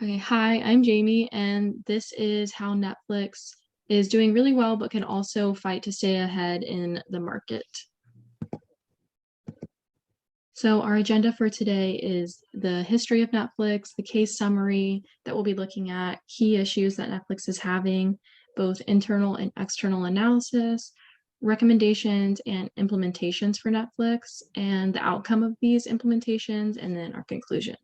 Okay, hi, I'm Jamie, and this is how Netflix is doing really well, but can also fight to stay ahead in the market. So, our agenda for today is the history of Netflix, the case summary that we'll be looking at, key issues that Netflix is having, both internal and external analysis, recommendations and implementations for Netflix, and the outcome of these implementations, and then our conclusion.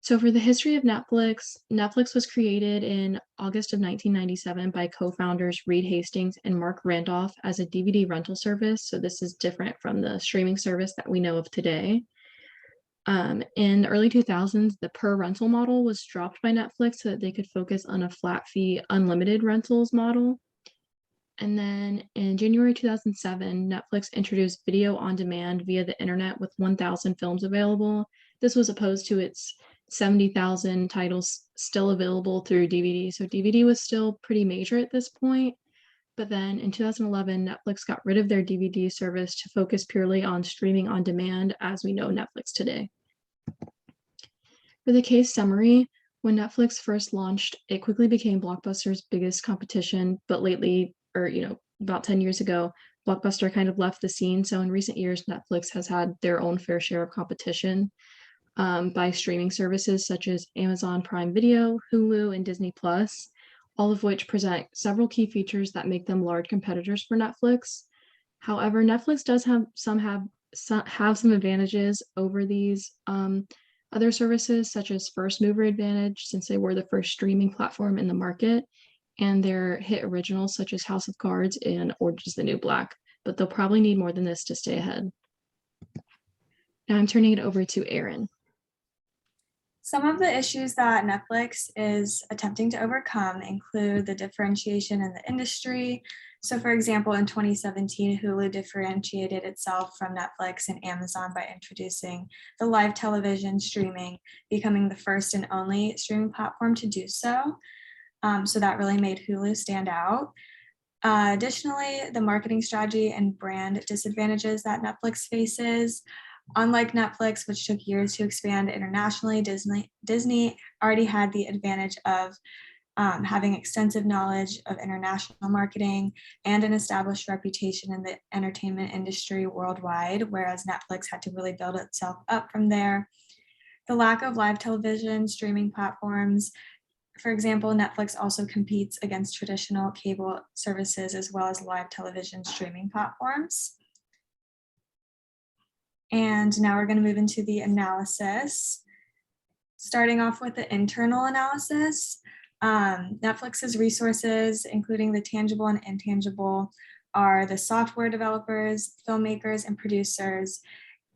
So for the history of Netflix, Netflix was created in August of 1997 by co-founders Reed Hastings and Mark Randolph as a DVD rental service. So this is different from the streaming service that we know of today. In the early 2000s, the per rental model was dropped by Netflix so that they could focus on a flat fee, unlimited rentals model. And then in January 2007, Netflix introduced video on demand via the internet with 1,000 films available. This was opposed to its 70,000 titles still available through DVD. So DVD was still pretty major at this point. But then in 2011, Netflix got rid of their DVD service to focus purely on streaming on demand as we know Netflix today. For the case summary, when Netflix first launched, it quickly became Blockbuster's biggest competition, but lately, or about 10 years ago, Blockbuster kind of left the scene. So in recent years, Netflix has had their own fair share of competition by streaming services such as Amazon Prime Video, Hulu, and Disney Plus, all of which present several key features that make them large competitors for Netflix. However, Netflix does have some advantages over these other services, such as first mover advantage, since they were the first streaming platform in the market, and their hit originals such as House of Cards and Orange is the New Black. But they'll probably need more than this to stay ahead. Now I'm turning it over to Erin. Some of the issues that Netflix is attempting to overcome include the differentiation in the industry. So for example, in 2017, Hulu differentiated itself from Netflix and Amazon by introducing the live television streaming, becoming the first and only streaming platform to do so. So that really made Hulu stand out. Additionally, the marketing strategy and brand disadvantages that Netflix faces. Unlike Netflix, which took years to expand internationally, Disney already had the advantage of having extensive knowledge of international marketing and an established reputation in the entertainment industry worldwide, whereas Netflix had to really build itself up from there. The lack of live television streaming platforms. For example, Netflix also competes against traditional cable services as well as live television streaming platforms. And now we're going to move into the analysis. Starting off with the internal analysis, Netflix's resources, including the tangible and intangible, are the software developers, filmmakers, and producers,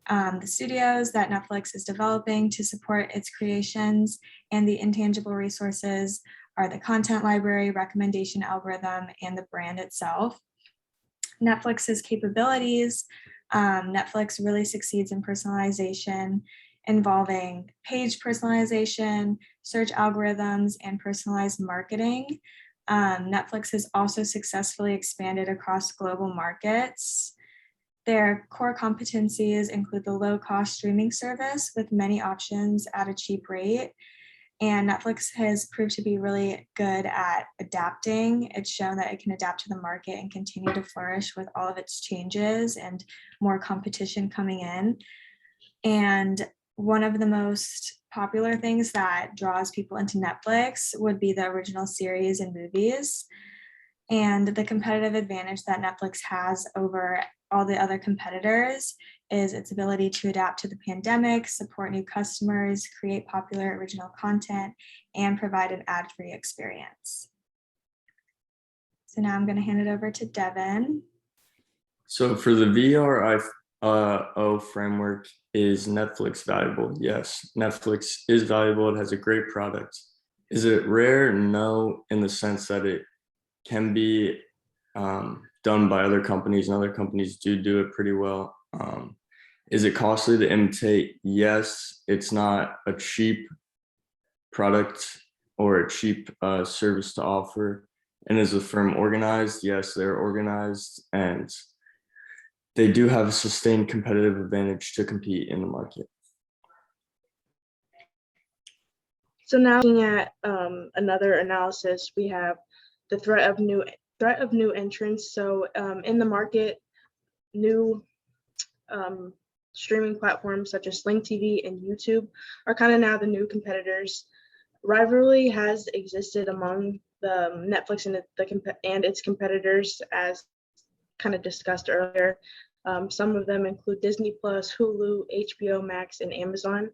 the studios that Netflix is developing to support its creations, and the intangible resources are the content library, recommendation algorithm, and the brand itself. Netflix's capabilities. Netflix really succeeds in personalization, involving page personalization, search algorithms, and personalized marketing. Netflix has also successfully expanded across global markets. Their core competencies include the low-cost streaming service with many options at a cheap rate. And Netflix has proved to be really good at adapting. It's shown that it can adapt to the market and continue to flourish with all of its changes and more competition coming in. And one of the most popular things that draws people into Netflix would be the original series and movies. And the competitive advantage that Netflix has over all the other competitors is its ability to adapt to the pandemic, support new customers, create popular original content, and provide an ad-free experience. So now I'm going to hand it over to Devin. So for the VRIO framework, is Netflix valuable? Yes, Netflix is valuable. It has a great product. Is it rare? No, in the sense that it can be done by other companies, and other companies do it pretty well. Is it costly to imitate? Yes, it's not a cheap product or a cheap service to offer. And is the firm organized? Yes, they're organized, and they do have a sustained competitive advantage to compete in the market. So now looking at another analysis, we have the threat of new entrants. So in the market, new streaming platforms such as Sling TV and YouTube are kind of now the new competitors. Rivalry has existed among the Netflix and its competitors, as kind of discussed earlier. Some of them include Disney Plus, Hulu, HBO Max, and Amazon.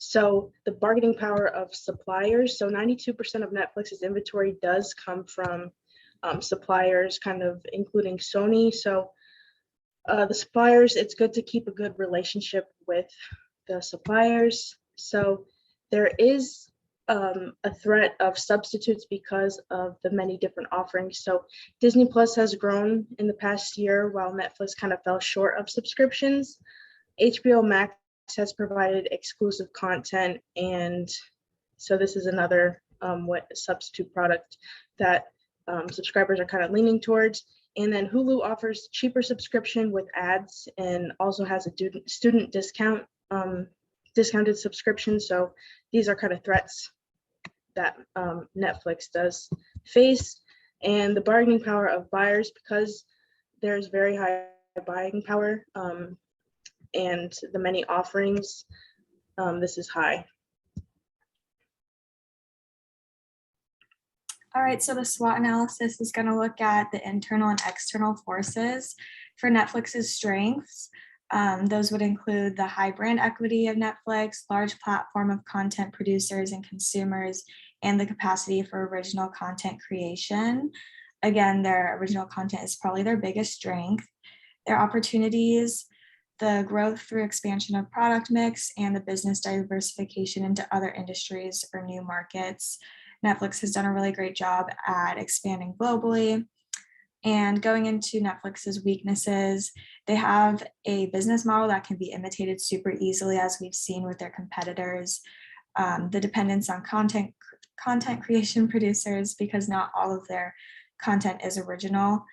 So the bargaining power of suppliers. So 92% of Netflix's inventory does come from suppliers, kind of including Sony. So the suppliers, it's good to keep a good relationship with the suppliers. So there is a threat of substitutes because of the many different offerings. So Disney Plus has grown in the past year while Netflix kind of fell short of subscriptions. HBO Max has provided exclusive content, and so this is another substitute product that subscribers are kind of leaning towards. And then Hulu offers cheaper subscription with ads and also has a student discount, discounted subscription. So these are kind of threats that Netflix does face. And the bargaining power of buyers, because there's very high buying power and the many offerings, this is high. All right, so the SWOT analysis is going to look at the internal and external forces for Netflix's strengths. Those would include the high brand equity of Netflix, large platform of content producers and consumers, and the capacity for original content creation. Again, their original content is probably their biggest strength. Their opportunities, the growth through expansion of product mix, and the business diversification into other industries or new markets. Netflix has done a really great job at expanding globally. And going into Netflix's weaknesses, they have a business model that can be imitated super easily, as we've seen with their competitors. The dependence on content creation producers, because not all of their content is original,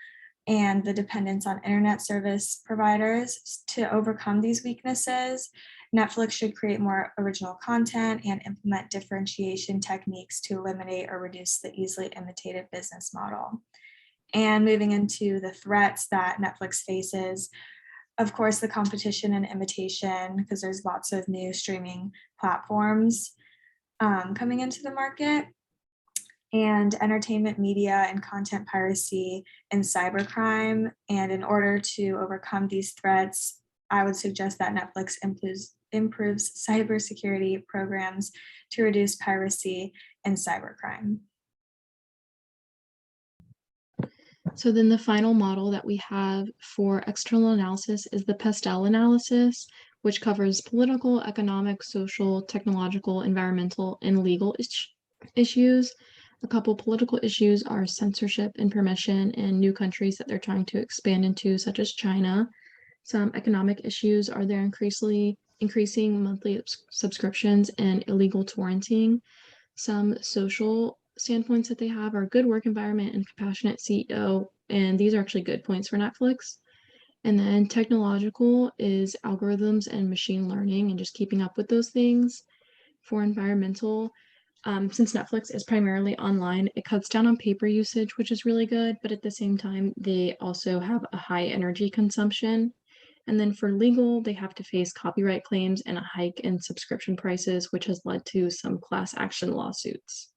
and the dependence on internet service providers. To overcome these weaknesses, Netflix should create more original content and implement differentiation techniques to eliminate or reduce the easily imitated business model. And moving into the threats that Netflix faces, of course, the competition and imitation, because there's lots of new streaming platforms coming into the market, and entertainment media and content piracy and cybercrime. And in order to overcome these threats, I would suggest that Netflix improves cybersecurity programs to reduce piracy and cybercrime. So then the final model that we have for external analysis is the Pestel analysis, which covers political, economic, social, technological, environmental, and legal issues. A couple political issues are censorship and permission in new countries that they're trying to expand into, such as China. Some economic issues are their increasing monthly subscriptions and illegal torrenting. Some social standpoints that they have are good work environment and compassionate CEO, and these are actually good points for Netflix. And then technological is algorithms and machine learning and just keeping up with those things. For environmental, since Netflix is primarily online, it cuts down on paper usage, which is really good, but at the same time, they also have a high energy consumption. And then for legal, they have to face copyright claims and a hike in subscription prices, which has led to some class action lawsuits.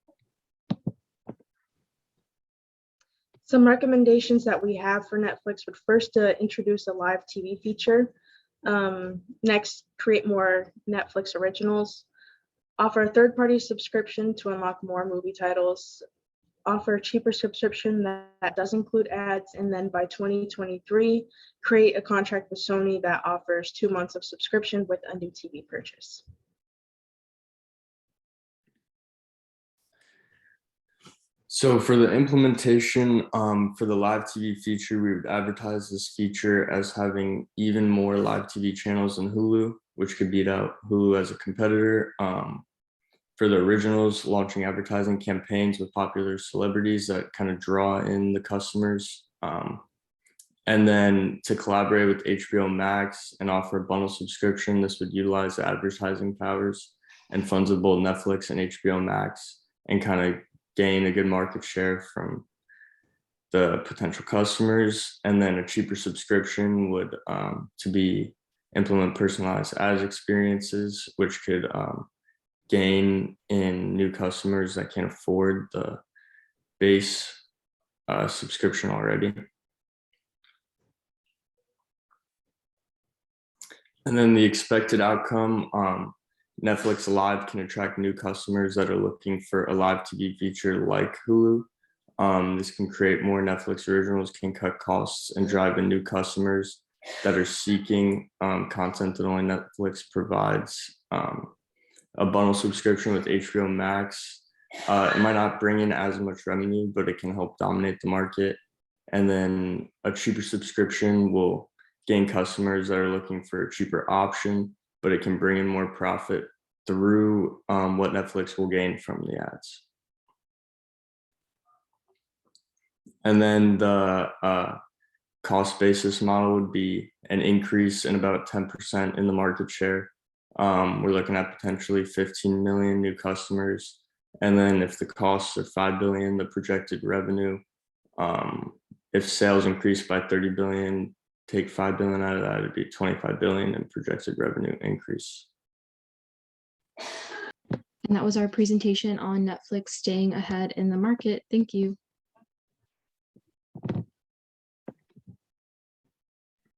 Some recommendations that we have for Netflix would first to introduce a live TV feature. Next, create more Netflix originals. Offer a third-party subscription to unlock more movie titles. Offer a cheaper subscription that does include ads. And then by 2023, create a contract with Sony that offers 2 months of subscription with a new TV purchase. So for the implementation for the live TV feature, we would advertise this feature as having even more live TV channels than Hulu, which could beat out Hulu as a competitor. For the originals, launching advertising campaigns with popular celebrities that kind of draw in the customers. And then to collaborate with HBO Max and offer a bundle subscription, this would utilize the advertising powers and fungible Netflix and HBO Max and kind of gain a good market share from the potential customers. And then a cheaper subscription would implement personalized ads experiences, which could gain in new customers that can't afford the base subscription already. And then the expected outcome, Netflix Live can attract new customers that are looking for a live TV feature like Hulu. This can create more Netflix originals, can cut costs, and drive in new customers that are seeking content that only Netflix provides. A bundle subscription with HBO Max, it might not bring in as much revenue, but it can help dominate the market. And then a cheaper subscription will gain customers that are looking for a cheaper option, but it can bring in more profit through what Netflix will gain from the ads. And then the cost basis model would be an increase in about 10% in the market share. We're looking at potentially 15 million new customers. And then if the costs are 5 billion, the projected revenue, if sales increase by 30 billion, take 5 billion out of that, it'd be 25 billion in projected revenue increase. And that was our presentation on Netflix staying ahead in the market. Thank you.